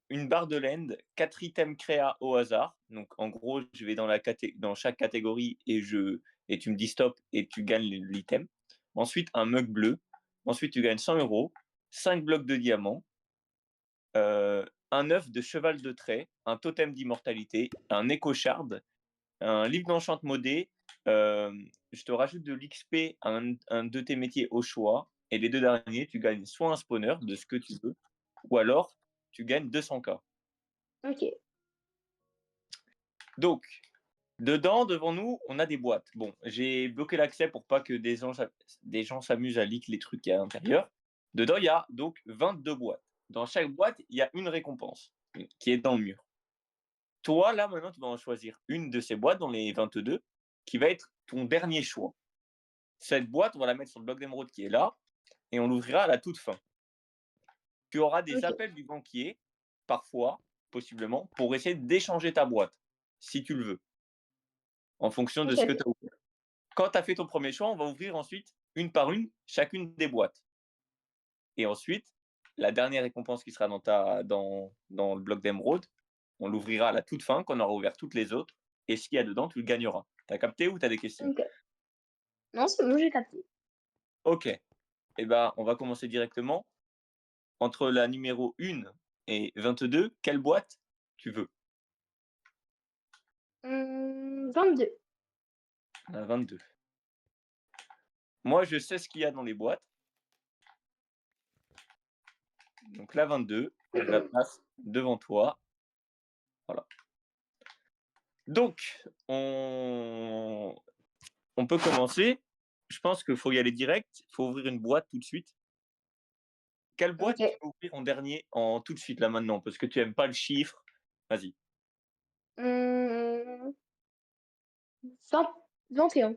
une barre de laine, 4 items créa au hasard. Donc en gros, je vais dans chaque catégorie et tu me dis stop et tu gagnes l'item. Ensuite, un mug bleu. Ensuite, tu gagnes 100 €, 5 blocs de diamants, un œuf de cheval de trait, un totem d'immortalité, un écho shard, un livre d'enchant modé. Je te rajoute de l'XP, un de tes métiers au choix. Et les deux derniers, tu gagnes soit un spawner de ce que tu veux, ou alors tu gagnes 200K. Ok. Donc, dedans, devant nous, on a des boîtes. Bon, j'ai bloqué l'accès pour pas que des gens s'amusent à leak les trucs qu'il y a à l'intérieur. Dedans, il y a donc 22 boîtes. Dans chaque boîte, il y a une récompense qui est dans le mur. Toi, là, maintenant, tu vas en choisir une de ces boîtes dans les 22 qui va être ton dernier choix. Cette boîte, on va la mettre sur le bloc d'émeraude qui est là et on l'ouvrira à la toute fin. Tu auras des Ok. appels du banquier, parfois, possiblement, pour essayer d'échanger ta boîte, si tu le veux, en fonction de Ok. ce que tu as ouvert. Quand tu as fait ton premier choix, on va ouvrir ensuite, une par une, chacune des boîtes. Et ensuite, la dernière récompense qui sera dans le bloc d'émeraude, on l'ouvrira à la toute fin, quand on aura ouvert toutes les autres. Et ce qu'il y a dedans, tu le gagneras. T'as capté ou t'as des questions? Ok. Non, c'est bon, j'ai capté. Ok. Eh ben, on va commencer directement. Entre la numéro 1 et 22, quelle boîte tu veux? 22. La 22. Moi, je sais ce qu'il y a dans les boîtes. Donc la 22, je la place devant toi. Voilà. Donc, on peut commencer. Je pense qu'il faut y aller direct. Il faut ouvrir une boîte tout de suite. Quelle boîte tu Ok. veux ouvrir en dernier, en tout de suite, là, maintenant? Parce que tu aimes pas le chiffre. Vas-y. Hum, 20 21.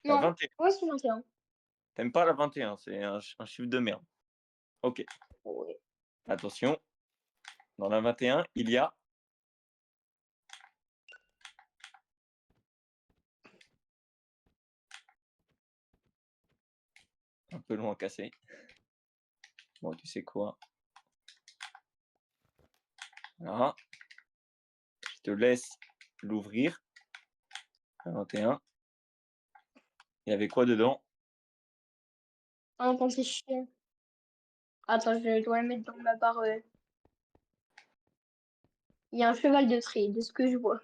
La Non, 21. ouais, c'est 21. T'aimes pas la 21, c'est un chiffre de merde. Ok, Ouais. attention. Dans la 21, il y a un peu long à casser. Bon, tu sais quoi? Voilà. Je te laisse l'ouvrir. La 21. Il y avait quoi dedans? Ah, quand c'est chiant. Attends, je dois le mettre dans ma barre. Il y a un cheval de trait, de ce que je vois.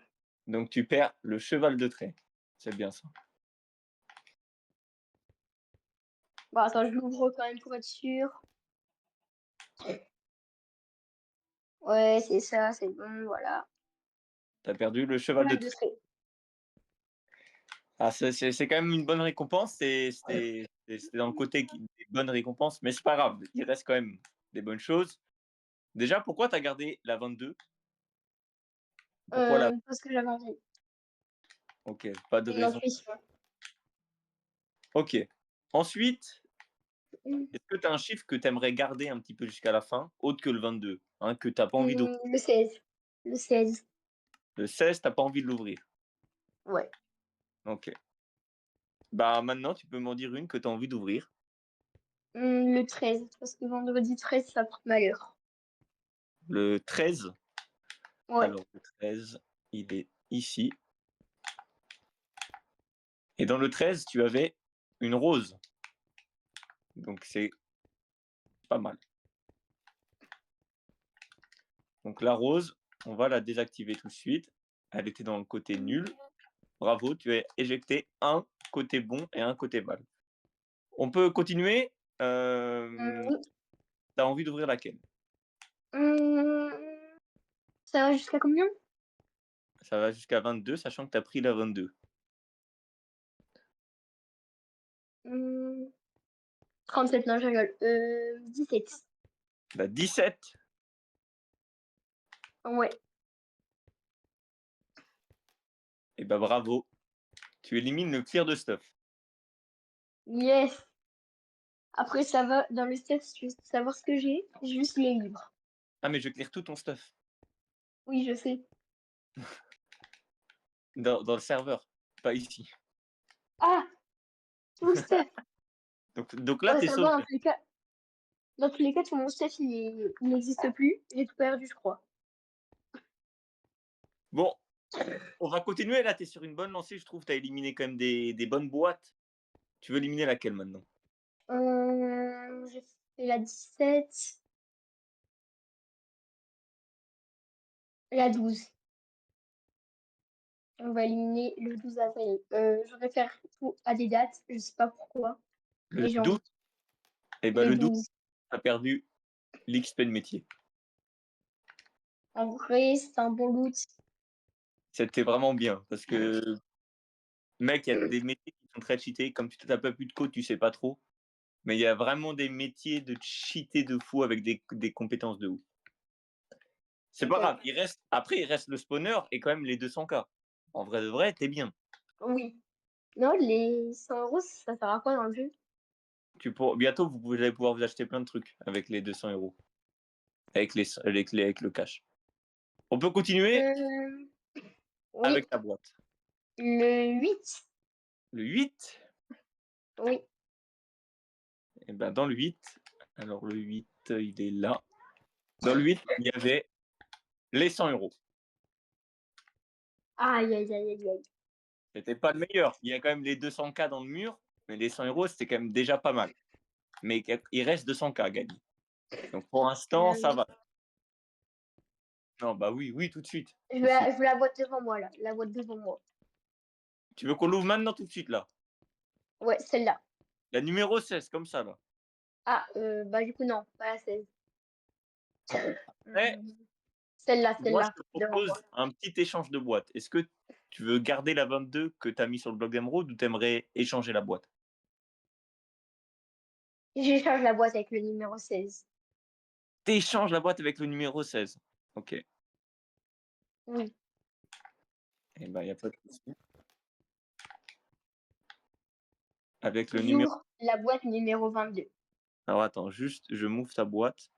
Donc tu perds le cheval de trait. C'est bien ça. Bon, attends, je l'ouvre quand même pour être sûr. Ouais, c'est ça, c'est bon, voilà. Tu as perdu le cheval de Cheval de trait. trait. Ah, c'est quand même une bonne récompense. C'était dans le côté des bonnes récompenses, mais c'est pas grave. Il reste quand même des bonnes choses. Déjà, pourquoi tu as gardé la 22? Pourquoi la... Parce que j'avais envie. Ok, pas de Une raison. intuition. Ok. Ensuite, Mmh. est-ce que tu as un chiffre que tu aimerais garder un petit peu jusqu'à la fin, autre que le 22, hein, que tu n'as pas envie d'ouvrir? Le 16. Le 16. Le 16, tu n'as pas envie de l'ouvrir. Ouais. Ok. Bah maintenant, tu peux m'en dire une que tu as envie d'ouvrir. Le 13, parce que vendredi 13, ça porte malheur. Le 13. Ouais. Alors, le 13, il est ici. Et dans le 13, tu avais une rose. Donc, c'est pas mal. Donc, la rose, on va la désactiver tout de suite. Elle était dans le côté nul. Bravo, tu as éjecté un côté bon et un côté mal. On peut continuer. Oui. Tu as envie d'ouvrir laquelle? Mmh, ça va jusqu'à combien? Ça va jusqu'à 22, sachant que tu as pris la 22. Mmh, 37, non, je rigole. 17. La 17. Ouais. Et bah bravo. Tu élimines le clear de stuff. Yes! Après, ça va, dans le 7, si tu veux savoir ce que j'ai, juste les livres. Ah, mais je clear tout ton stuff. Oui, je sais. Dans le serveur, pas ici. Ah! Tout stuff! Donc là, Ouais, tu es ça va, sauvé. en tout cas. Dans tous les cas, tout mon stuff, il n'existe plus. J'ai tout perdu, je crois. Bon, on va continuer. Là, tu es sur une bonne lancée, je trouve. Tu as éliminé quand même des bonnes boîtes. Tu veux éliminer laquelle maintenant? J'ai fait la 17, la 12. On va éliminer le 12 avril. Je réfère tout à des dates, je sais pas pourquoi, Le mais j'ai 12? envie. Eh ben, Le le 12, 12. tu as perdu l'XP de métier. En vrai, c'est un bon loot. C'était vraiment bien parce que, mec, il y a des métiers qui sont très cheatés. Comme tu n'as pas plus de code, tu sais pas trop. Mais il y a vraiment des métiers de cheater de fou avec des compétences de ouf. C'est pas Ok. grave. Après, il reste le spawner et quand même les 200K. En vrai de vrai, t'es bien. Oui. Non, les 100 euros, ça sert à quoi dans le jeu? Bientôt, vous allez pouvoir vous acheter plein de trucs avec les 200 € avec le cash. On peut continuer Euh, oui, avec ta boîte. le 8. Le 8, Oui. et ben dans le 8, alors le 8, il est là. Dans le 8, il y avait les 100 €. Aïe, aïe, aïe, aïe, aïe. C'était pas le meilleur. Il y a quand même les 200K dans le mur, mais les 100 €, c'était quand même déjà pas mal. Mais il reste 200K à gagner. Donc pour l'instant, ça Euh, va. Non, bah oui, oui, tout de suite. je Tout de veux suite. la, je veux la boîte devant moi, là. La boîte devant moi. Tu veux qu'on l'ouvre maintenant tout de suite là? Ouais, celle-là. La numéro 16, comme ça là. Ah, bah du coup, non, pas la 16. Eh, Hum, Celle-là, moi, je celle-là, te devant propose moi. un petit échange de boîtes. Est-ce que tu veux garder la 22 que tu as mis sur le blog d'Emeraude ou tu aimerais échanger la boîte? J'échange la boîte avec le numéro 16. T'échanges la boîte avec le numéro 16. Ok. Oui. Eh ben, il n'y a pas de souci. Avec le numéro. J'ouvre la boîte numéro 22. Alors attends, juste, je m'ouvre ta boîte.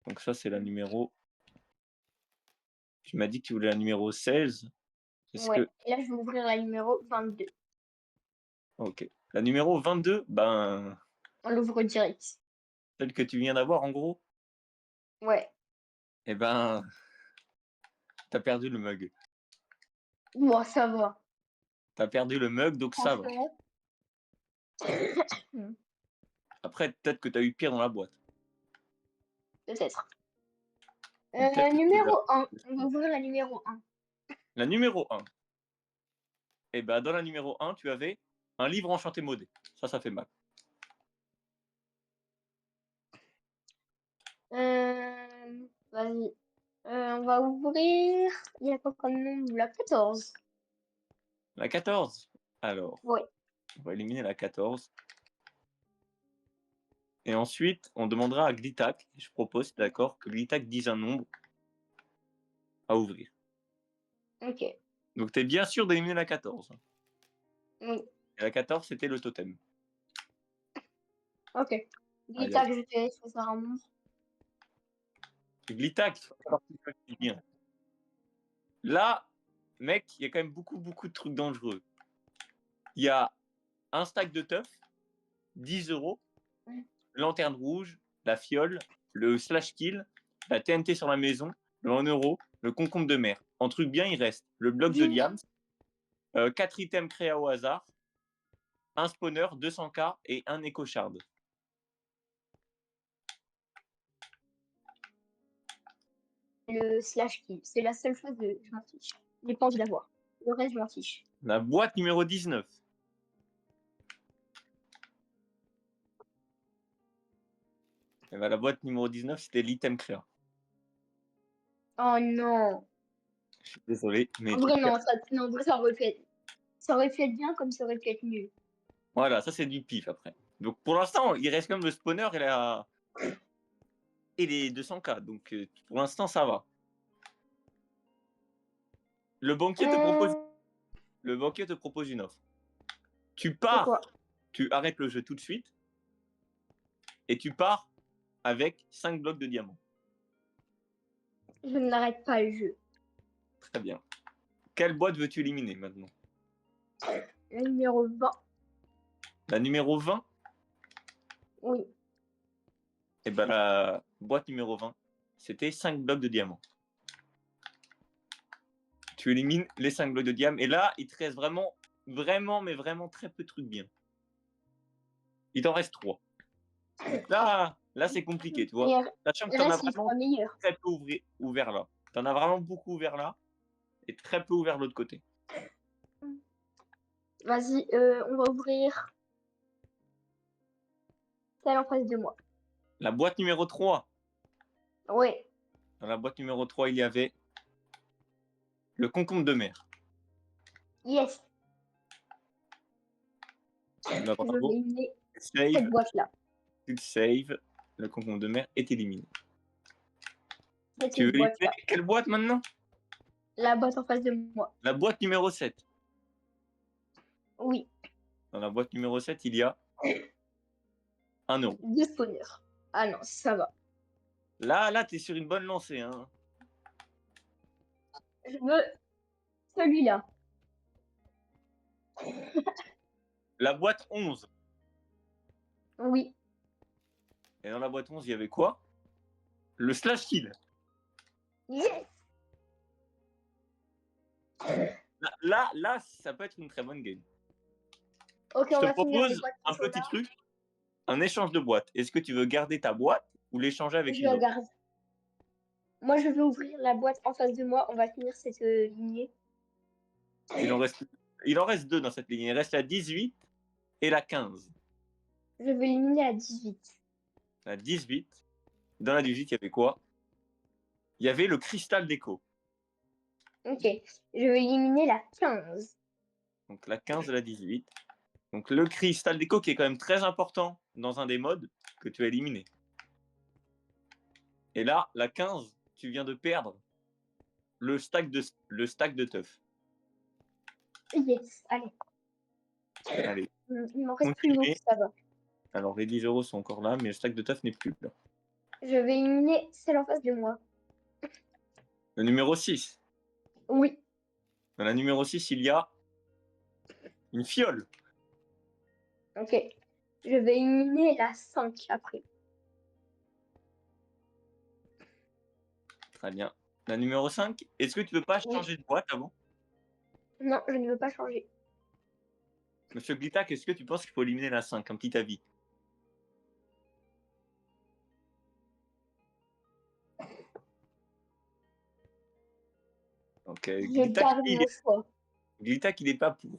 Donc ça, c'est la numéro. Tu m'as dit que tu voulais la numéro 16. Est-ce Ouais. que. Et là, je vais ouvrir la numéro 22. Ok. La numéro 22, ben, On l'ouvre direct. celle que tu viens d'avoir en gros, Ouais. eh ben, t'as perdu le mug. Bon, ça va. T'as perdu le mug, donc ça va. Franchement. Hmm, Après, peut-être que t'as eu pire dans la boîte. peut-être. Ou peut-être que tu l'as. Numéro 1. On va ouvrir la numéro 1. La numéro 1. Eh ben, dans la numéro 1, tu avais un livre enchanté modé. Ça fait mal. Vas-y. On va ouvrir. Il y a quoi comme nombre? La 14. La 14. Alors, Ouais. on va éliminer la 14. Et ensuite, on demandera à Glitac, je propose, d'accord, que Glitac dise un nombre à ouvrir. Ok. Donc, tu es bien sûr d'éliminer la 14. Oui. Et la 14, c'était le totem. Ok. Aïe, Glita aïe. que je fais, ça sert à mon. Glitac, il va falloir que tu fasses bien. Là, mec, il y a quand même beaucoup, beaucoup de trucs dangereux. Il y a un stack de teuf, 10 euros, lanterne rouge, la fiole, le slash kill, la TNT sur la maison, le 1 euro, le concombre de mer. En truc bien, il reste le bloc de diams, 4 items créés au hasard, un spawner, 200K et un éco shard. Le slash kill. C'est la seule chose de. Je m'en fiche. J'ai pas envie d'avoir. Le reste, je m'en fiche. La boîte numéro 19. Et ben, la boîte numéro 19, c'était l'item créa. Oh non. Je suis désolé, mais En vrai, non, non, en vrai, ça aurait pu être bien comme ça aurait pu être nul. voilà, ça c'est du pif après. Donc pour l'instant, il reste quand même le spawner et les 200K. Donc pour l'instant, ça va. Le banquier te propose, Euh, le banquier te propose une offre. Tu c'est pars, quoi? tu arrêtes le jeu tout de suite et tu pars avec 5 blocs de diamants. Je n'arrête pas le jeu. Très bien. Quelle boîte veux-tu éliminer maintenant? Le numéro 20. La numéro 20, Oui. et ben la boîte numéro 20, c'était 5 blocs de diamants. Tu élimines les 5 blocs de diamants. Et là, il te reste vraiment, mais vraiment très peu de trucs bien. Il t'en reste 3. Là, c'est compliqué, tu vois. Sachant que tu en Là, as c'est vraiment pas meilleur. très peu ouvert là. Tu en as vraiment beaucoup ouvert là et très peu ouvert de l'autre côté. Vas-y, on va ouvrir celle en face de moi. La boîte numéro 3. Ouais. Dans la boîte numéro 3, il y avait le concombre de mer. Yes. Bah, Je vais bravo. éliminer Save, cette boîte-là. tu save. Le concombre de mer est éliminé. Cette Tu veux éliminer boîte-là. quelle boîte maintenant? La boîte en face de moi. La boîte numéro 7. Oui. Dans la boîte numéro 7, il y a 1 euro. 2 spawners. Ah non, ça va. Là, tu es sur une bonne lancée. Hein. Je veux celui-là. La boîte 11. Oui. Et dans la boîte 11, il y avait quoi? Le slash kill. Yes. Là, ça peut être une très bonne game. Ok, Je on te va finir les propose boîtes un qui sont petit là. truc, un échange de boîtes. Est-ce que tu veux garder ta boîte ou l'échanger avec Je une la autre? garde. Moi, je veux ouvrir la boîte en face de moi. On va finir cette lignée. Il en reste 2 dans cette ligne. Il reste la 18 et la 15. Je vais éliminer la 18. La 18. Dans la 18, il y avait quoi? Il y avait le cristal d'écho. Ok. Je vais éliminer la 15. Donc la 15 et la 18. Donc le cristal d'écho qui est quand même très important dans un des modes que tu as éliminé. Et là, la 15, tu viens de perdre le stack de teuf. Yes. Allez. Allez, Il m'en reste plus beaucoup, ça va. alors les 10 euros sont encore là, mais le stack de teuf n'est plus là. Je vais éliminer celle en face de moi. Le numéro 6. Oui. Dans la numéro 6, il y a une fiole. Ok. Je vais éliminer la 5 après. Très bien. La numéro 5, est-ce que tu ne veux pas changer de boîte avant? Non, je ne veux pas changer. Monsieur Glittac, est-ce que tu penses qu'il faut éliminer la 5? Un petit avis. Donc, Je garde mon choix. Glittac, il n'est pas pour.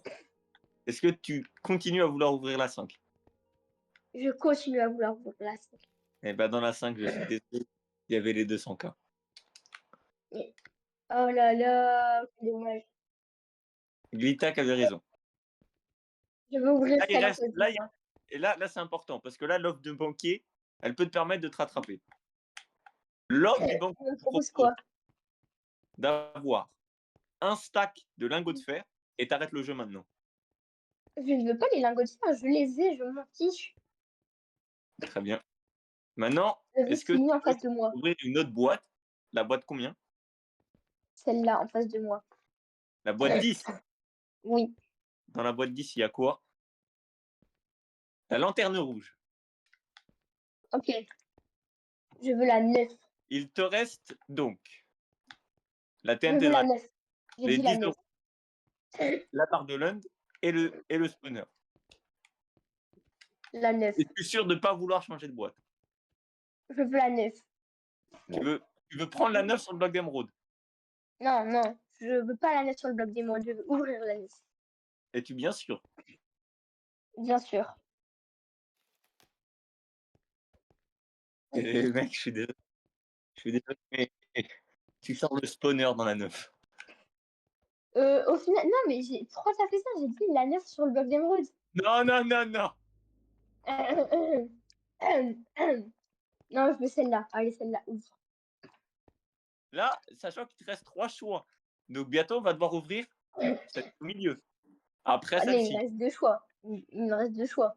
Est-ce que tu continues à vouloir ouvrir la 5? Je continue à vouloir ouvrir la 5. Eh ben, dans la 5, je suis désolé, il y avait les 200K. Oh là là, c'est dommage. Glittac avait raison. Je veux ouvrir Là, celle en face de moi. et là, c'est important parce que là, l'offre de banquier, elle peut te permettre de te rattraper. L'offre du banquier Tu me te proposes propose quoi? d'avoir un stack de lingots de fer et t'arrêtes le jeu maintenant. Je ne veux pas les lingots de fer, je les ai, je m'en fiche. Très bien. Maintenant, Je veux est-ce que tu celui en veux face de moi. ouvrir une autre boîte? La boîte combien? Celle-là en face de moi. La boîte 10. Oui. Dans la boîte 10, il y a quoi? La lanterne rouge. Ok. Je veux la 9. Il te reste donc la Je TNT veux la Dragon, 9. J'ai les dit la 10 9. euros, la part de Lund et le spawner. La 9. Et je suis sûr de ne pas vouloir changer de boîte. Je veux la 9. Tu veux prendre la 9 sur le bloc d'émeraude. Non, non. Je veux pas la 9 sur le bloc d'émeraude. Je veux ouvrir la 9. Es-tu bien sûr? Bien sûr. Et mec, je suis désolé. Mais tu sors le spawner dans la 9. Au final, non, mais pourquoi t'as fait ça? J'ai dit la 9 sur le bloc d'émeraude. Non, non, non, non. Non, je veux celle-là. Allez, celle-là, ouvre. Là, sachant qu'il te reste 3 choix. Donc bientôt, on va devoir ouvrir celle au milieu. Après Allez, il me celle-ci. reste 2 choix. Il me reste 2 choix.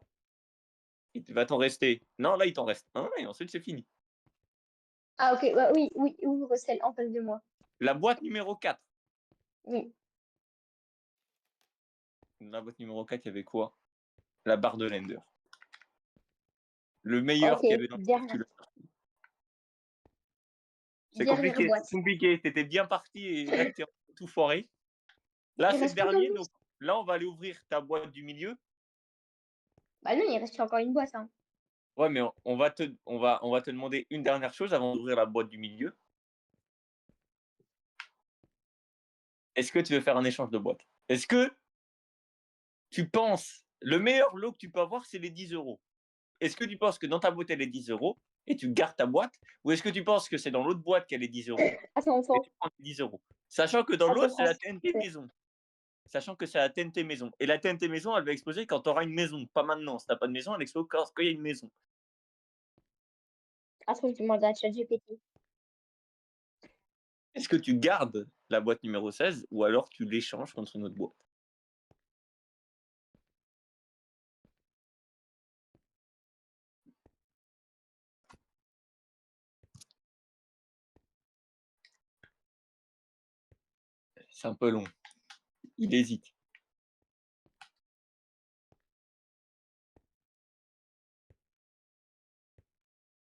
Il va t'en rester. Non, là, il t'en reste un et ensuite, c'est fini. Ah, ok, bah, oui, oui, ouvre celle en face de moi. La boîte numéro 4. Oui. Dans la boîte numéro 4, il y avait quoi? La barre de Lender. Le meilleur Ok, qu'il y avait dans le dernière, calcul. C'est dernière compliqué, boîte. c'est compliqué. T'étais bien parti et là, t'es tout foiré. Là, Il c'est le reste quoi dans le dernier, bus? donc là, on va aller ouvrir ta boîte du milieu. Bah non, il reste encore une boîte. Hein. Ouais, mais on va te demander une dernière chose avant d'ouvrir la boîte du milieu. Est-ce que tu veux faire un échange de boîte? Est-ce que tu penses le meilleur lot que tu peux avoir, c'est les 10 euros? Est-ce que tu penses que dans ta boîte, elle est 10 euros et tu gardes ta boîte? Ou est-ce que tu penses que c'est dans l'autre boîte qu'elle est 10 euros Attends, et attends, tu prends les 10 euros? Sachant que dans attends, l'autre, c'est la attends. TNT maison. Sachant que c'est la TNT maison. Et la TNT maison, elle va exploser quand tu auras une maison. Pas maintenant. Si tu n'as pas de maison, elle explose quand il y a une maison. Attends, je demande à ChatGPT. Est-ce que tu gardes la boîte numéro 16 ou alors tu l'échanges contre une autre boîte? C'est un peu long. Il hésite.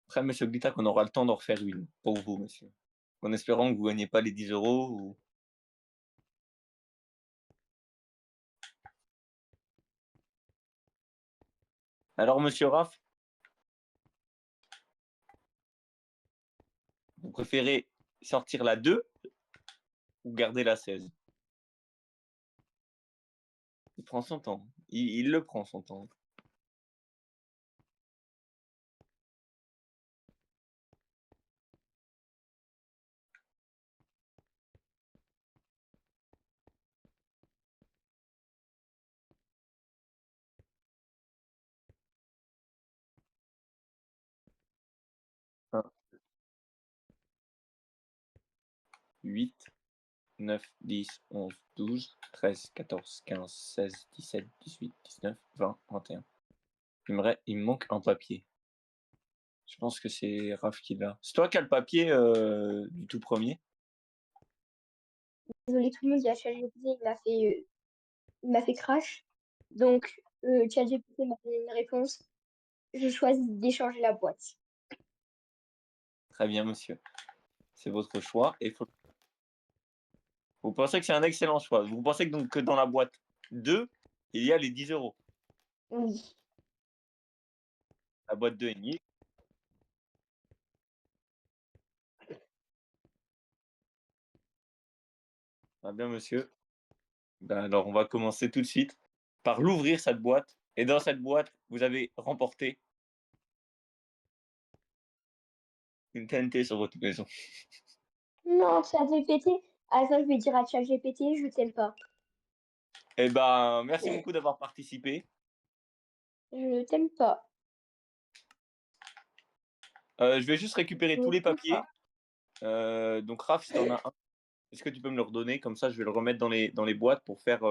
Après, monsieur Glitac, on aura le temps d'en refaire une pour vous, monsieur. En espérant que vous ne gagnez pas les 10 euros. Ou... Alors, monsieur Raph, vous préférez sortir la 2 ou garder la 16? Il prend son temps. Il le prend son temps. Un, 8, 9, 10, 11, 12, 13, 14, 15, 16, 17, 18, 19, 20, 21. Il me manque un papier. Je pense que c'est Raph qui l'a. C'est toi qui as le papier du tout premier? Désolé tout le monde, il y a ChatGPT, il m'a fait crash. Donc, ChatGPT m'a donné une réponse. Je choisis d'échanger la boîte. Très bien, monsieur. C'est votre choix. Et vous pensez que c'est un excellent choix. Vous pensez que, donc, que dans la boîte 2, il y a les 10 euros. Oui. La boîte 2 est mise. Très bien, monsieur. Ben alors, on va commencer tout de suite par l'ouvrir, cette boîte. Et dans cette boîte, vous avez remporté une TNT sur votre maison. Non, ChatGPT. Attends, je vais dire à ChatGPT, je t'aime pas. Eh ben, merci beaucoup d'avoir participé. Je t'aime pas. Je vais juste récupérer Je tous les t'aime papiers. pas. Donc, Raph, si tu en as un, est-ce que tu peux me le redonner? Comme ça, je vais le remettre dans les boîtes pour faire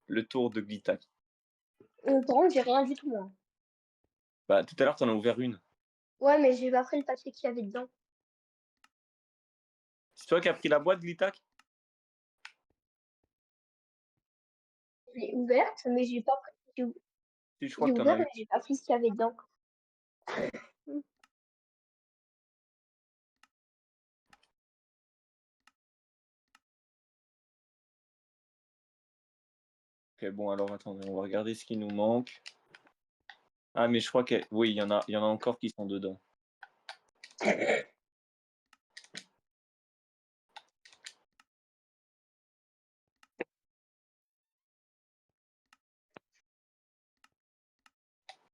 le tour de Glitac. Par contre, j'ai rien du tout, moi. Bah, tout à l'heure, tu en as ouvert une. Ouais, mais j'ai pas pris le papier qu'il y avait dedans. C'est toi qui as pris la boîte, Glitac? Je l'ai ouverte, mais j'ai pas pris. Si, je crois J'ai que tu en ouvert, as mais eu. j'ai pas pris ce qu'il y avait dedans. Ok, bon, alors attendez, on va regarder ce qui nous manque. Ah, mais je crois que oui, il y en a encore qui sont dedans.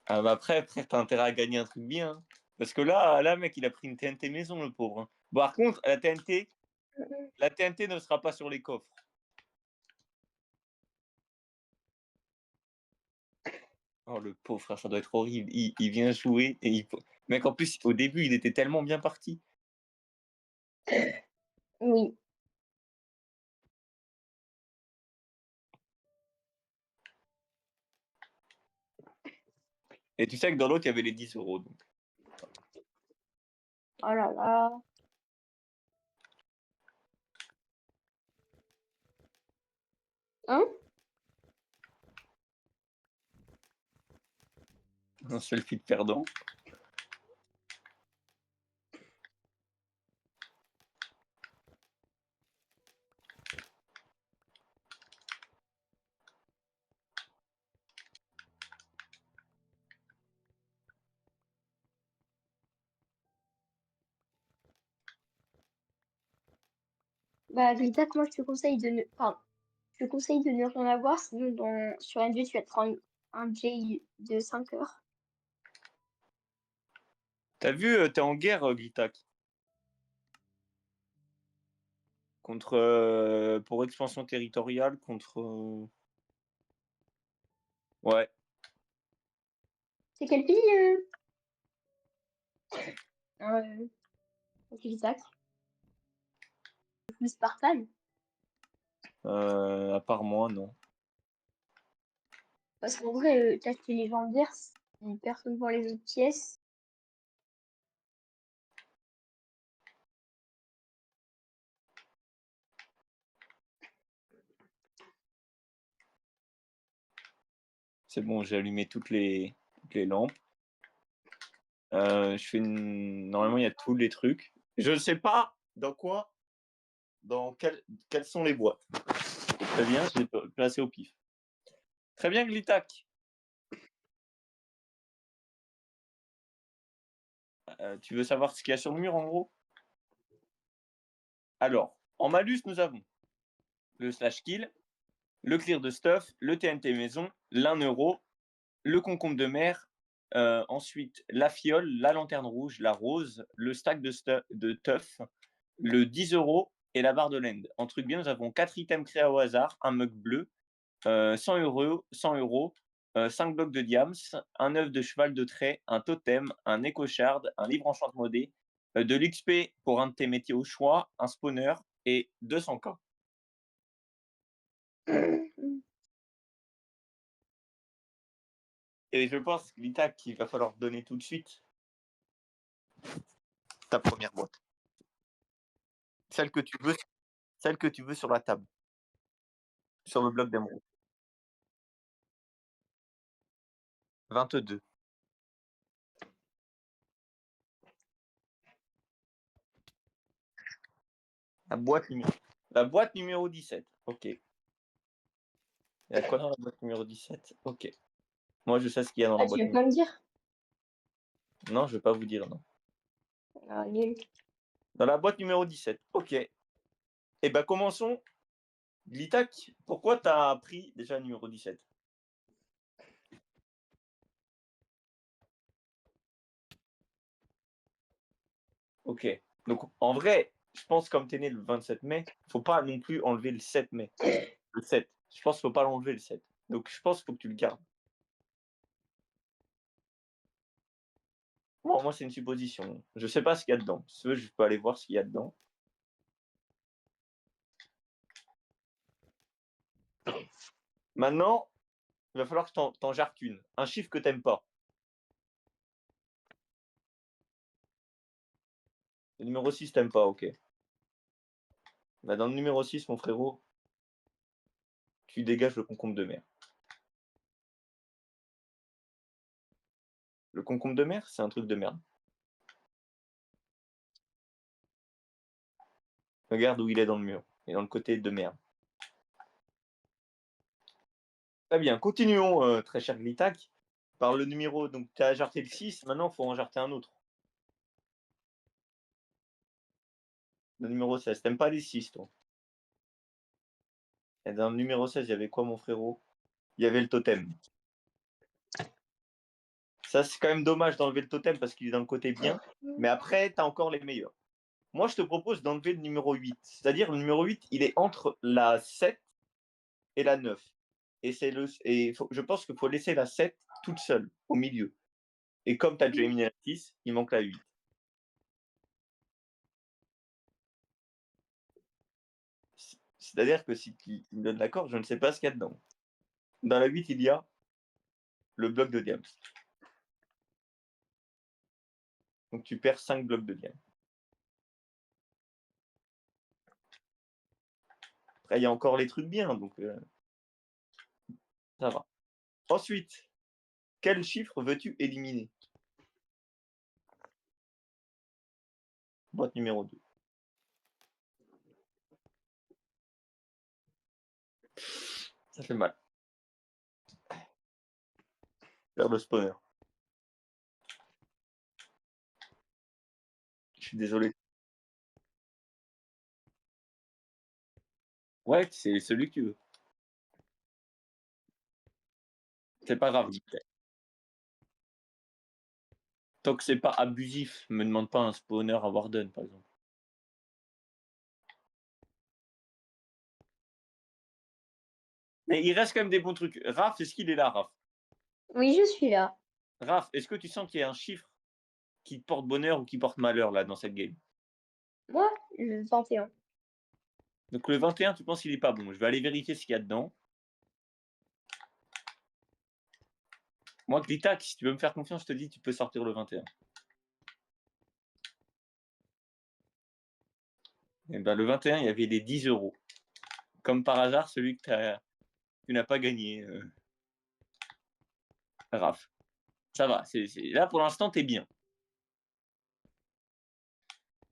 Ah, bah après, frère, t'as intérêt à gagner un truc bien. Hein. Parce que là, mec, il a pris une TNT maison, le pauvre. Hein. Bon, par contre, la TNT ne sera pas sur les coffres. Oh, le pauvre frère, ça doit être horrible. Il vient jouer et Mec, en plus, au début, il était tellement bien parti. Oui. Et tu sais que dans l'autre, il y avait les 10 euros. Donc. Oh là là. Hein? Un seul fil perdant. Bah, Glitac, moi, je te conseille de ne... Enfin, je te conseille de ne rien avoir, sinon sur un jeu, tu vas te prendre un J de 5 heures. T'as vu, t'es en guerre, Glitac. Contre, pour expansion territoriale, contre... Ouais. C'est quel pays, euh, Glitac? Le Spartan? À part moi, non. Parce qu'en vrai, t'acheter légendaire, si personne voit les autres pièces. C'est bon, j'ai allumé toutes les lampes. Je fais Normalement, il y a tous les trucs. Je ne sais pas dans quelles sont les boîtes. Très bien, je l'ai placé au pif. Très bien, Glitac. Tu veux savoir ce qu'il y a sur le mur, en gros? Alors, en malus, nous avons le slash kill, le clear de stuff, le TNT maison, l'1 €, le concombre de mer, ensuite la fiole, la lanterne rouge, la rose, le stack de teuf, le 10 € et la barre de land. En truc bien, nous avons 4 items créés au hasard, un mug bleu, 100 €, 5 blocs de diams, un œuf de cheval de trait, un totem, un écochard, un livre enchant modé, de l'XP pour un de tes métiers au choix, un spawner et 200K. Et je pense, Lita, qu'il va falloir donner tout de suite ta première boîte. Celle que tu veux sur la table, sur le bloc d'émeraude. 22. La boîte numéro 17. Ok. Il y a quoi dans la boîte numéro 17? Ok. Moi, je sais ce qu'il y a dans la Ah, tu boîte veux numéro. pas me dire? Non, je vais pas vous dire, non. Ah, nul. Dans la boîte numéro 17. Ok. Eh ben, commençons. Glitac, pourquoi tu as pris déjà le numéro 17? Ok. Donc, en vrai, je pense comme tu es né le 27 mai, faut pas non plus enlever le 7 mai. Le 7. Je pense qu'il faut pas l'enlever le 7. Donc, je pense qu'il faut que tu le gardes. Bon, moi, c'est une supposition. Je sais pas ce qu'il y a dedans. Si tu veux, je peux aller voir ce qu'il y a dedans. Maintenant, il va falloir que t'en jartes une. Un chiffre que t'aimes pas. Le numéro 6, t'aimes pas, ok. Bah, dans le numéro 6, mon frérot, tu dégages le concombre de mer. Le concombre de mer, c'est un truc de merde. Regarde où il est dans le mur. Et dans le côté de merde. Très bien, continuons, très cher Glitac. Par le numéro, donc tu as jarté le 6, maintenant il faut en jarter un autre. Le numéro 16, t'aimes pas les 6, toi. Et dans le numéro 16, il y avait quoi, mon frérot? Il y avait le totem. Ça, c'est quand même dommage d'enlever le totem parce qu'il est dans le côté bien. Mais après, tu as encore les meilleurs. Moi, je te propose d'enlever le numéro 8. C'est-à-dire, le numéro 8, il est entre la 7 et la 9. Je pense qu'il faut laisser la 7 toute seule, au milieu. Et comme tu as déjà éliminé la 6, il manque la 8. C'est-à-dire que si tu me donnes l'accord, je ne sais pas ce qu'il y a dedans. Dans la 8, il y a le bloc de diams. Donc tu perds 5 blocs de diams. Après, il y a encore les trucs bien, donc ça va. Ensuite, Quel chiffre veux-tu éliminer? Boîte numéro 2. Ça fait mal. Faire le spawner. Je suis désolé. Ouais, c'est celui que tu veux. C'est pas grave. Tant que c'est pas abusif, me demande pas un spawner à Warden, par exemple. Mais il reste quand même des bons trucs. Raph, est-ce qu'il est là, Raph? Oui, je suis là. Raph, est-ce que tu sens qu'il y a un chiffre qui te porte bonheur ou qui porte malheur, là, dans cette game? Moi, le 21. Donc le 21, tu penses qu'il est pas bon. Je vais aller vérifier ce qu'il y a dedans. Moi, Glitac, si tu veux me faire confiance, je te dis, tu peux sortir le 21. Et ben, le 21, il y avait les 10 euros. Comme par hasard, celui que tu n'as pas gagné, Raph. Ça va. Là, pour l'instant, t'es bien.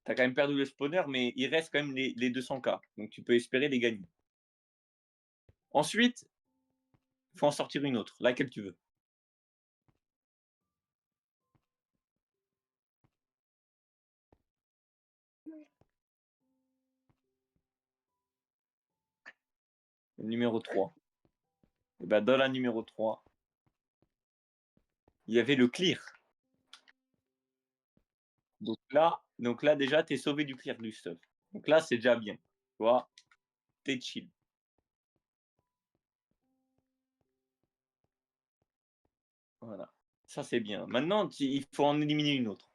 T'as quand même perdu le spawner, mais il reste quand même les 200K. Donc tu peux espérer les gagner. Ensuite, il faut en sortir une autre. Laquelle tu veux? Le numéro 3. Et ben, dans la numéro 3, il y avait le clear. Donc là déjà, tu es sauvé du clear du stuff. Donc là, c'est déjà bien. Tu vois, t'es chill. Voilà. Ça, c'est bien. Maintenant, il faut en éliminer une autre.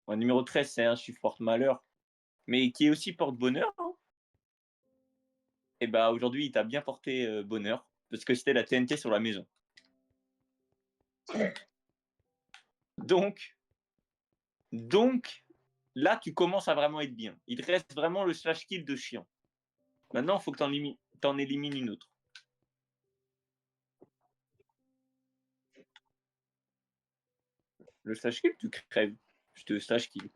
Le numéro 13, c'est un chiffre porte-malheur, mais qui est aussi porte-bonheur. Hein. Et bah aujourd'hui, il t'a bien porté bonheur, parce que c'était la TNT sur la maison. Donc, là, tu commences à vraiment être bien. Il te reste vraiment le slash kill de chiant. Maintenant, il faut que t'en élimines une autre. Le slash kill, tu crèves. Je te slash kill.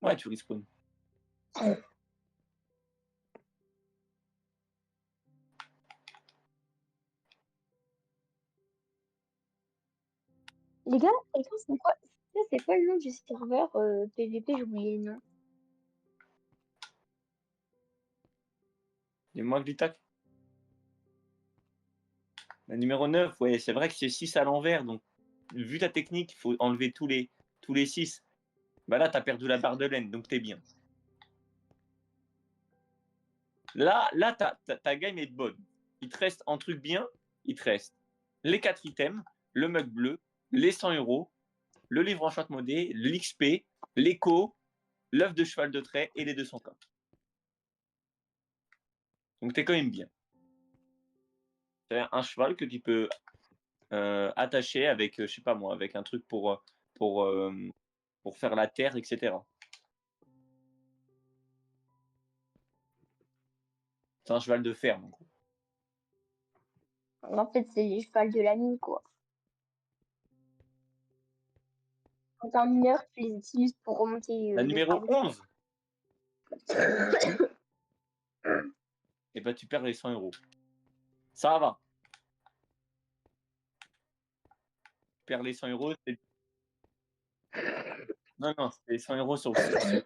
Ouais, tu respawn. Les gars, attends, c'est quoi le nom du serveur PVP? J'ai oublié le nom. Dis-moi, Glitac. La numéro 9, ouais, c'est vrai que c'est 6 à l'envers. Donc, vu ta technique, il faut enlever tous les 6. Bah là, tu as perdu la barre de laine, donc tu es bien. Là ta game est bonne. Il te reste un truc bien. Il te reste les 4 items, le mug bleu, les 100 euros, le livre en modé, l'XP, l'écho, l'œuf de cheval de trait et les 200K. Donc, tu es quand même bien. C'est un cheval que tu peux attaché avec, je sais pas moi, avec un truc pour, pour faire la terre, etc. C'est un cheval de ferme, en gros. En fait, c'est les chevals de la mine, quoi. Quand t'es un mineur, tu les utilises pour remonter La le numéro farm. 11, et ben tu perds les 100 euros. Ça va. Tu perds les 100 euros. Non, non, c'est 100 euros sur le.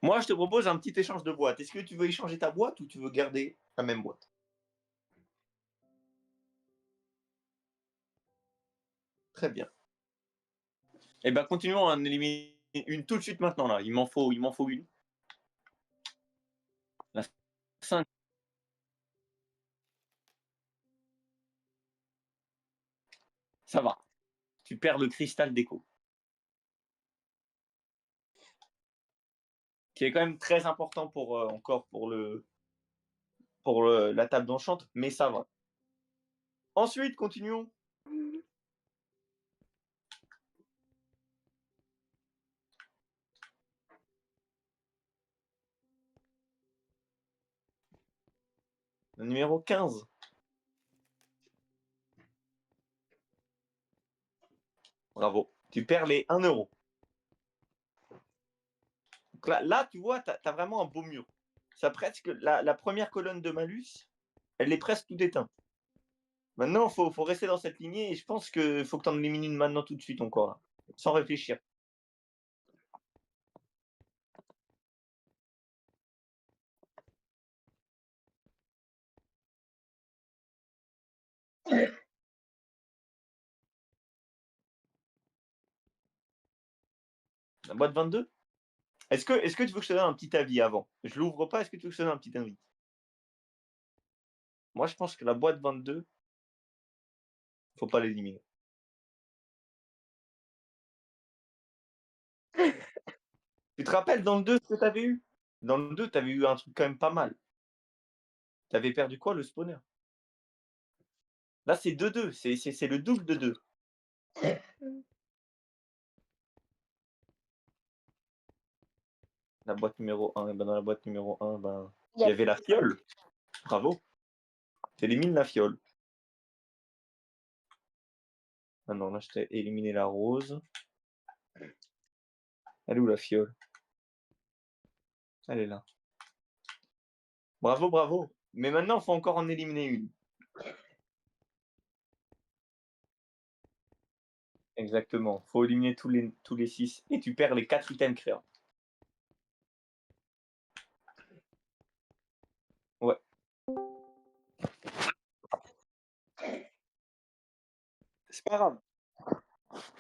Moi, je te propose un petit échange de boîte. Est-ce que tu veux échanger ta boîte ou tu veux garder la même boîte? Très bien. Et ben continuons à en éliminer une tout de suite maintenant là. Il m'en faut une. La 5. Ça va. Tu perds le cristal d'écho. Qui est quand même très important pour encore pour la table d'enchante, mais ça va. Ensuite, continuons. Le numéro 15. Bravo. Tu perds les 1 euro. Donc là, tu vois, tu as vraiment un beau mur. Ça presque la première colonne de malus, elle est presque tout éteinte. Maintenant, faut rester dans cette lignée et je pense qu'il faut que tu en élimines une maintenant tout de suite encore, là, sans réfléchir. La boîte 22. Est-ce que tu veux que je te donne un petit avis avant? Je l'ouvre pas, est-ce que tu veux que je te donne un petit avis? Moi, je pense que la boîte 22, faut pas l'éliminer. Tu te rappelles dans le 2 ce que tu avais eu? Dans le 2, tu avais eu un truc quand même pas mal. Tu avais perdu quoi? Le spawner. Là, c'est 2-2, c'est le double de 2. La boîte numéro 1, et ben dans la boîte numéro 1, ben, il y avait la fiole. Bravo. Tu élimines la fiole. Ah non, là, je t'ai éliminé la rose. Elle est où la fiole? Elle est là. Bravo, bravo. Mais maintenant, il faut encore en éliminer une. Exactement. Il faut éliminer tous les 6 et tu perds les 4 items créants. Ouais. C'est pas grave.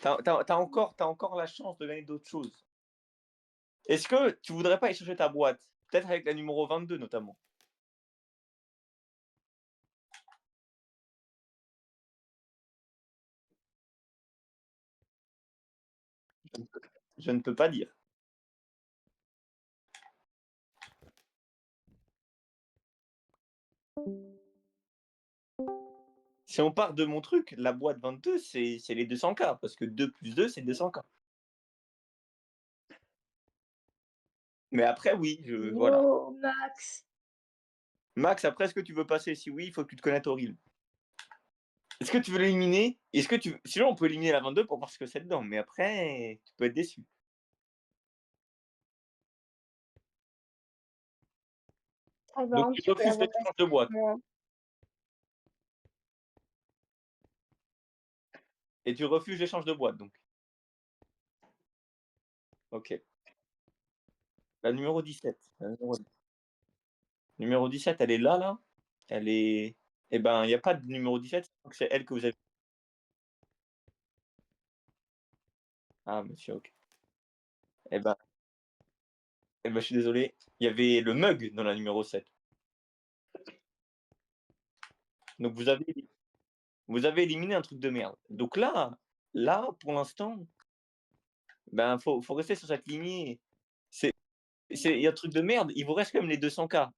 T'as encore la chance de gagner d'autres choses. Est-ce que tu voudrais pas échanger ta boîte? Peut-être avec la numéro 22 notamment. Je ne peux pas dire. Si on part de mon truc, la boîte 22, c'est les 200K, parce que 2 plus 2, c'est 200K. Mais après, oui, voilà. Oh, Max. Max, après, est-ce que tu veux passer? Si oui, il faut que tu te connaisses Auril. Est-ce que tu veux l'éliminer? Sinon, on peut éliminer la 22 pour voir ce que c'est dedans, mais après, tu peux être déçu. Ça va, Donc, un tu petit peu refuses l'avantage l'échange de boîte. pour moi. Et tu refuses l'échange de boîte, donc. Ok. La numéro 17. Numéro 17, elle est là, là. Elle est. Eh ben, il n'y a pas de numéro 17, donc c'est elle que vous avez. Ah, monsieur, ok. Eh ben, je suis désolé. Il y avait le mug dans la numéro 7. Donc, vous avez éliminé un truc de merde. Donc là, pour l'instant, ben, faut rester sur cette lignée. Il y a un truc de merde, il vous reste quand même les 200K.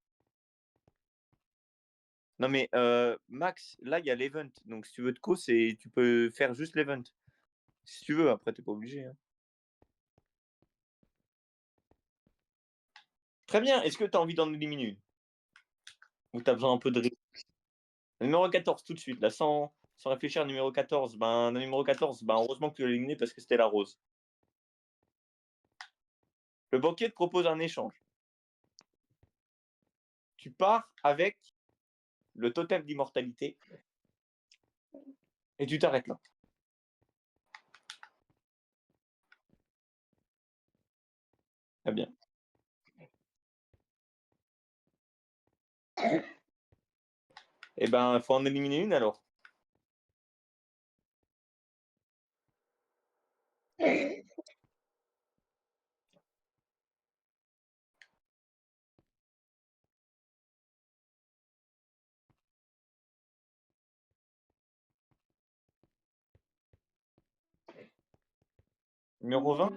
Non, mais Max, là, il y a l'event. Donc, si tu veux te co, tu peux faire juste l'event. Si tu veux, après, t'es pas obligé, hein. Très bien. Est-ce que tu as envie d'en éliminer une? Ou tu as besoin un peu de. Numéro 14, tout de suite, là, sans réfléchir, numéro 14. Ben, numéro 14, ben, heureusement que tu l'as éliminé parce que c'était la rose. Le banquier te propose un échange. Tu pars avec le totem d'immortalité et tu t'arrêtes là. Très bien. Eh ben, il faut en éliminer une alors. Numéro 20.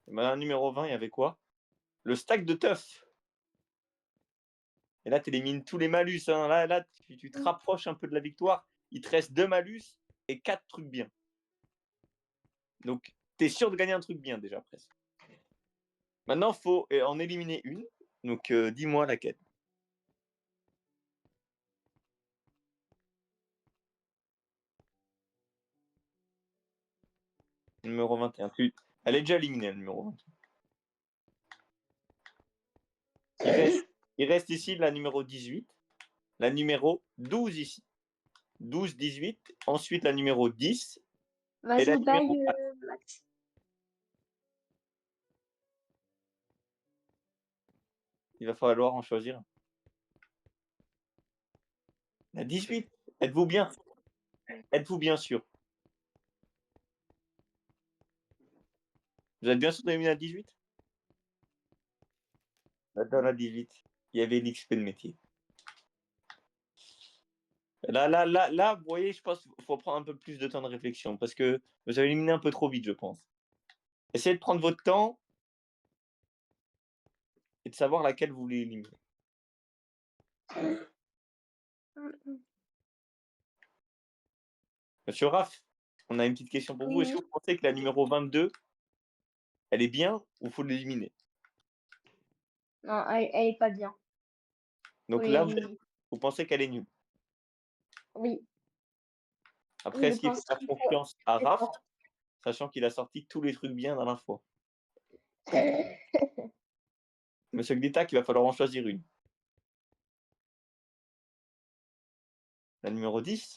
Eh ben, numéro 20, il y avait quoi? Le stack de teuf. Et là, tu élimines tous les malus, hein. Là tu te rapproches un peu de la victoire. Il te reste 2 malus et 4 trucs bien. Donc, tu es sûr de gagner un truc bien déjà, presque. Maintenant, il faut en éliminer une. Donc, dis-moi laquelle. Numéro 21. Elle est déjà éliminée, le numéro 21. Il reste ici la numéro 18, la numéro 12 ici. 12, 18, ensuite la numéro 10 et la Vas-y, numéro bye, 4. Max. Il va falloir en choisir un. La 18. Êtes-vous bien? Êtes-vous bien sûr? Vous êtes bien sûr d'avoir mis la 18? Dans la 18, il y avait l'XP de métier. Là, vous voyez, je pense qu'il faut prendre un peu plus de temps de réflexion parce que vous avez éliminé un peu trop vite, je pense. Essayez de prendre votre temps et de savoir laquelle vous voulez éliminer. Monsieur Raph, on a une petite question pour vous. Est-ce que Oui. vous pensez que la numéro 22, elle est bien ou faut l'éliminer? Non, elle est pas bien. Faut Donc là, l'éliminer. vous pensez qu'elle est nulle. Oui, Après, je est-ce qu'il faut pense faire qu'il faut confiance à c'est Raph, fort. sachant qu'il a sorti tous les trucs bien dans la fois? Monsieur Glittac, il va falloir en choisir une. La numéro 10?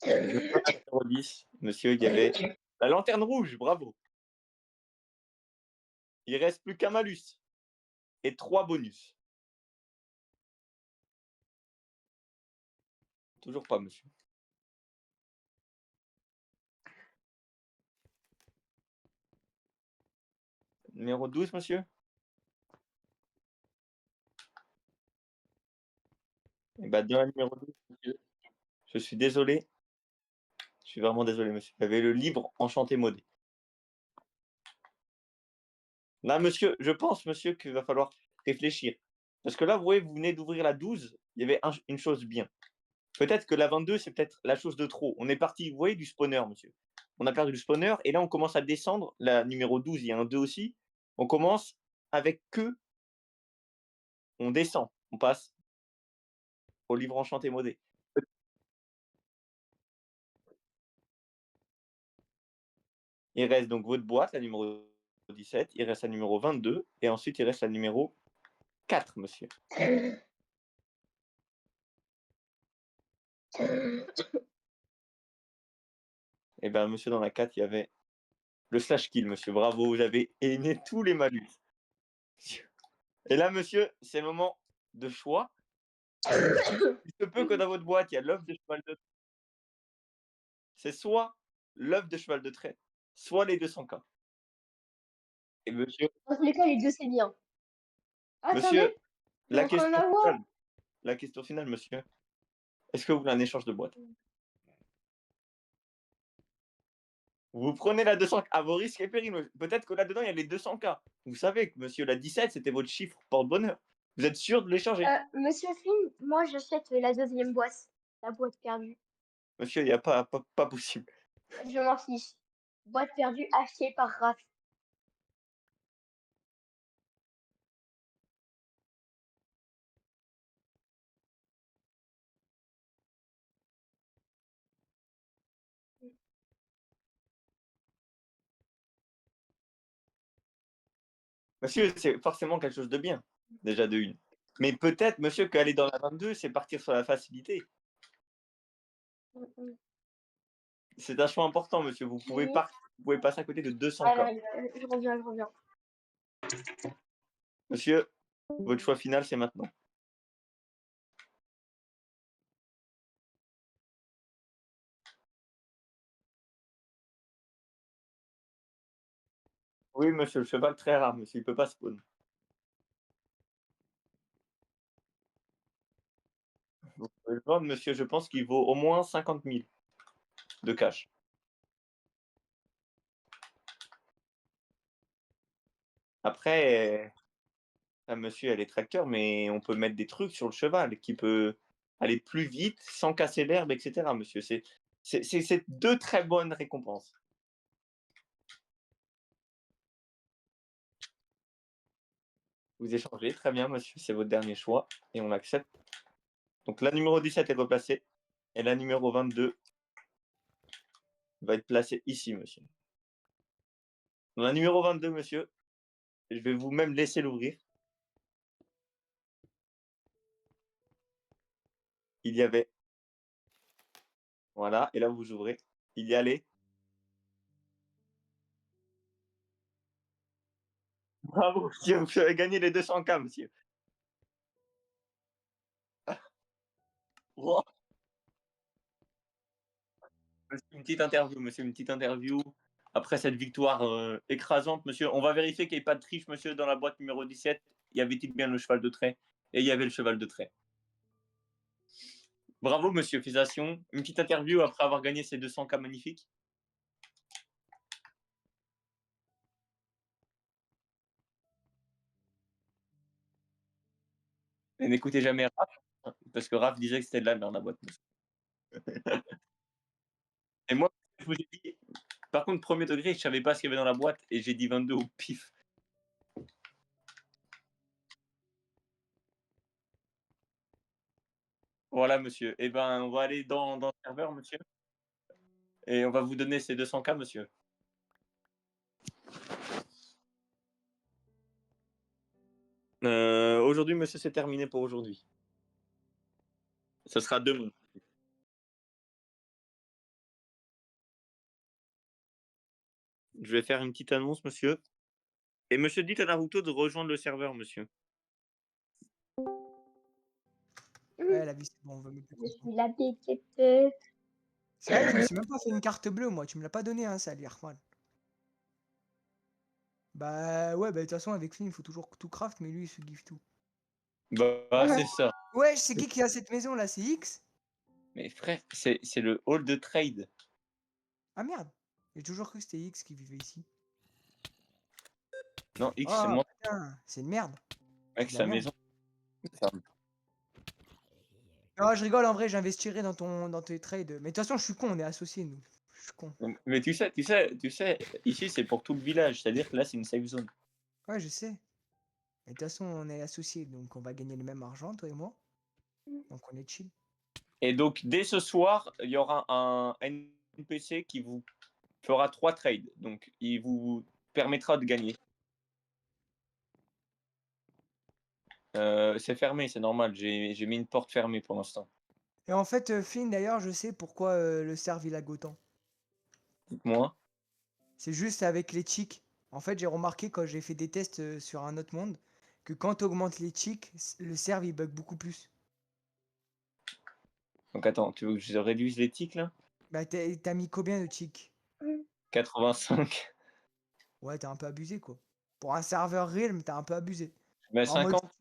La numéro 10, monsieur, il y avait la lanterne rouge, bravo. Il reste plus qu'un malus et 3 bonus. Toujours pas, monsieur. Numéro 12, monsieur? Eh ben, dans la numéro 12, monsieur, je suis désolé. Je suis vraiment désolé, monsieur. Il y avait le livre Enchanté Modé. Là, monsieur, je pense, monsieur, qu'il va falloir réfléchir. Parce que là, vous voyez, vous venez d'ouvrir la 12, il y avait une chose bien. Peut-être que la 22, c'est peut-être la chose de trop. On est parti, vous voyez, du spawner, monsieur. On a perdu le spawner, et là, on commence à descendre. La numéro 12, il y a un 2 aussi. On commence avec que, on descend. On passe au livre Enchanté Modé. Il reste donc votre boîte, la numéro 17. Il reste la numéro 22. Et ensuite, il reste la numéro 4, monsieur. Eh bien, monsieur, dans la 4, il y avait le slash kill, monsieur. Bravo, vous avez éliminé tous les malus. Et là, monsieur, c'est le moment de choix. Il se peut que dans votre boîte, il y a l'œuf de cheval de trait. C'est soit l'œuf de cheval de trait, soit les 200K. Et monsieur, Dans tous les cas, les 2 c'est bien. monsieur, Attendez, je vais la encore en question avoir? finale, la question finale, monsieur. Est-ce que vous voulez un échange de boîte? Vous prenez la 200 à vos risques et périls. Peut-être que là-dedans, il y a les 200K. Vous savez que, monsieur, la 17, c'était votre chiffre porte-bonheur. Vous êtes sûr de l'échanger? Monsieur Flynn, moi j'achète la deuxième boîte, la boîte perdue. Monsieur, il n'y a pas possible. Je m'en fiche. Boîte perdue achetée par Raph. Monsieur, c'est forcément quelque chose de bien, déjà de une. Mais peut-être, monsieur, qu'aller dans la 22, c'est partir sur la facilité. C'est un choix important, monsieur. Fini. Vous pouvez passer à côté de 200K. Allez, je reviens, je reviens. Monsieur, votre choix final, c'est maintenant. Oui, monsieur, le cheval très rare, monsieur, il peut pas spawn. Vous pouvez le vendre, monsieur, je pense qu'il vaut au moins 50 000 de cash. Après, monsieur, elle est tracteur, mais on peut mettre des trucs sur le cheval qui peut aller plus vite sans casser l'herbe, etc., monsieur. C'est deux très bonnes récompenses. Vous échangez, très bien, monsieur, c'est votre dernier choix et on l'accepte. Donc la numéro 17 est replacée et la numéro 22 va être placée ici, monsieur. On a un numéro 22, monsieur. Je vais vous même laisser l'ouvrir. Il y avait voilà et là vous ouvrez. Il y a les bravo monsieur, vous avez gagné les 200K monsieur. Wouah! Monsieur, une petite interview, monsieur, une petite interview. Après cette victoire, écrasante, monsieur, on va vérifier qu'il y ait pas de triche, monsieur, dans la boîte numéro 17. Y avait-il bien le cheval de trait? Et il y avait le cheval de trait. Bravo monsieur, félicitations. Une petite interview après avoir gagné ces 200K magnifiques. Et n'écoutez jamais Raph, hein, parce que Raph disait que c'était de la merde la boîte. Et moi, je vous ai dit, par contre, premier degré, je savais pas ce qu'il y avait dans la boîte et j'ai dit 22 au pif. Voilà, monsieur. Eh ben, on va aller dans le serveur, monsieur, et on va vous donner ces 200K, monsieur. Aujourd'hui, monsieur, c'est terminé pour aujourd'hui. Ce sera demain. Je vais faire une petite annonce, monsieur. Et monsieur, dites à Naruto de rejoindre le serveur, monsieur. Ouais, la vie, c'est bon, on veut mettre le Je content. suis la détective. C'est vrai que je me suis même pas fait une carte bleue, moi. Tu me l'as pas donné, hein, ça, Lirman. Bah ouais, bah de toute façon, avec Flynn, il faut toujours tout craft, mais lui, il se give tout. Bah, c'est ça. Ouais, c'est qui a cette maison là? C'est X? Mais frère, c'est le hall de trade. Ah merde! J'ai toujours cru que c'était X qui vivait ici. Non, X, c'est Oh moi, putain, c'est une merde. C'est mec, de la sa merde. maison. Non, je rigole, en vrai, j'investirai dans tes trades. Mais de toute façon, je suis con, on est associés, nous. Je suis con. Mais ici, c'est pour tout le village. C'est-à-dire que là, c'est une safe zone. Ouais, je sais. Mais de toute façon, on est associés, donc on va gagner le même argent, toi et moi. Donc on est chill. Et donc, dès ce soir, il y aura un NPC qui vous fera 3 trades. Donc, il vous permettra de gagner. C'est fermé, c'est normal. J'ai mis une porte fermée pour l'instant. Et en fait, Flynn, d'ailleurs, je sais pourquoi le serve il lag autant. Dites-moi. C'est juste avec les cheats. En fait, j'ai remarqué quand j'ai fait des tests sur un autre monde que quand tu augmentes les cheats, le serve il bug beaucoup plus. Donc, attends, tu veux que je réduise les tics là? Bah, t'as mis combien de cheats? 85. Ouais, t'as un peu abusé quoi. Pour un serveur Realm, t'as un peu abusé. Je mets En mode 50.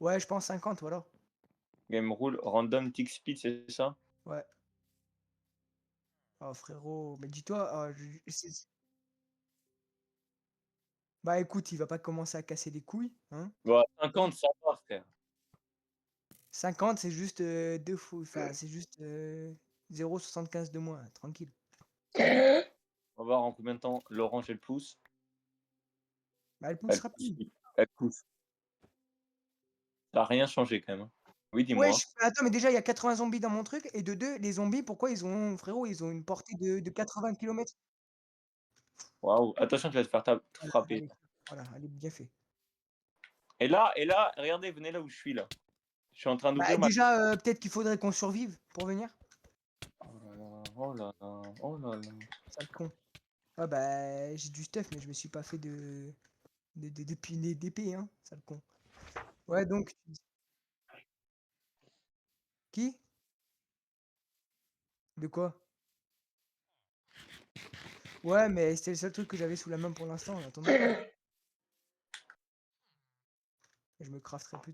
ouais, je pense 50, voilà. Game rule, random tick speed, c'est ça? Ouais. Oh frérot, mais dis-toi, bah écoute, il va pas commencer à casser des couilles, hein. Bon, 50, ça va, frère. 50, c'est juste deux fois, enfin, c'est juste 0,75 de moins, tranquille. On va voir en combien de temps l'orange elle pousse. Bah, elle pousse Elle pousse. rapide. Elle pousse. Ça n'a rien changé quand même, hein. Oui, dis-moi. Wesh, attends, mais déjà, il y a 80 zombies dans mon truc, et de deux, les zombies, pourquoi ils ont, frérot, ils ont une portée de 80 km? Waouh. Attention, tu vas te faire Voilà, frapper. allez, voilà, allez, bien fait. Et là, regardez, venez là où je suis là. Je suis en train Bah, d'ouvrir ma. déjà, peut-être qu'il faudrait qu'on survive pour venir. Oh là là, oh là là, oh là là. Sale con. Ah bah, j'ai du stuff, mais je me suis pas fait de piner d'épée, hein, sale con. Ouais, donc, qui? De quoi? Ouais, mais c'était le seul truc que j'avais sous la main pour l'instant, en attendant. Je me crafterai plus tard.